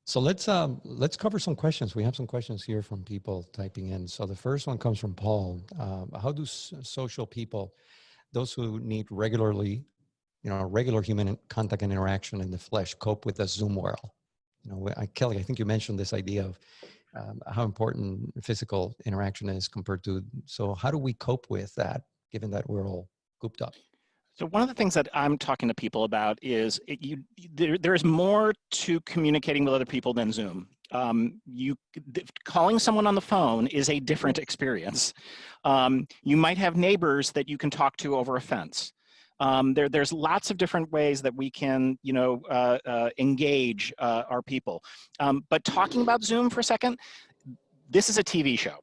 So let's cover some questions. We have some questions here from people typing in. So the first one comes from Paul. How do social people, those who need regular human contact and interaction in the flesh, cope with the Zoom world? Kelly, I think you mentioned this idea of how important physical interaction is compared to. So how do we cope with that, given that we're all cooped up? So one of the things that I'm talking to people about is there's more to communicating with other people than Zoom. Calling someone on the phone is a different experience. You might have neighbors that you can talk to over a fence. There's lots of different ways that we can, engage our people. But talking about Zoom for a second, this is a TV show.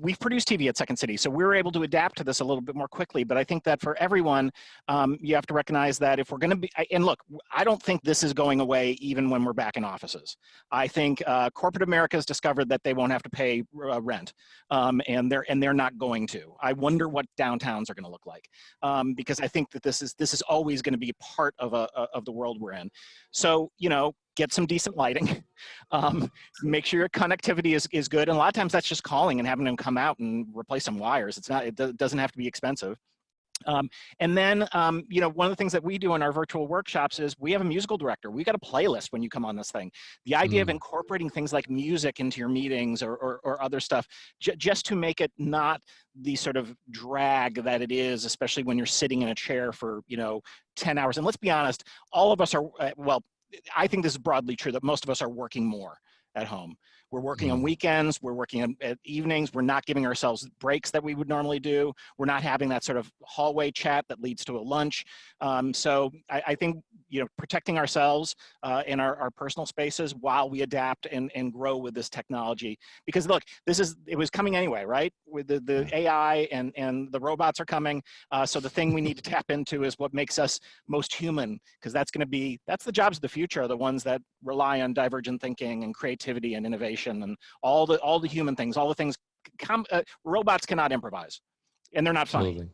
We've produced TV at Second City, so we were able to adapt to this a little bit more quickly. But I think that for everyone, you have to recognize that if we're going to be, and look, I don't think this is going away even when we're back in offices. I think corporate America has discovered that they won't have to pay rent, and they're not going to. I wonder what downtowns are going to look like, because I think that this is always going to be part of the world we're in. So get some decent lighting, make sure your connectivity is good. And a lot of times that's just calling and having them come out and replace some wires. It doesn't have to be expensive. And then, one of the things that we do in our virtual workshops is we have a musical director. We got a playlist when you come on this thing. The idea of incorporating things like music into your meetings or other stuff, just to make it not the sort of drag that it is, especially when you're sitting in a chair for, 10 hours. And let's be honest, all of us are, I think this is broadly true that most of us are working more at home. We're working on weekends, we're working at evenings, we're not giving ourselves breaks that we would normally do. We're not having that sort of hallway chat that leads to a lunch. So I think, protecting ourselves in our personal spaces while we adapt and grow with this technology. Because look, it was coming anyway, right? With the AI and the robots are coming. So the thing we need to tap into is what makes us most human, because that's the jobs of the future, are the ones that rely on divergent thinking and creativity and innovation and all the human things, all the things robots cannot improvise, and they're not funny. Absolutely.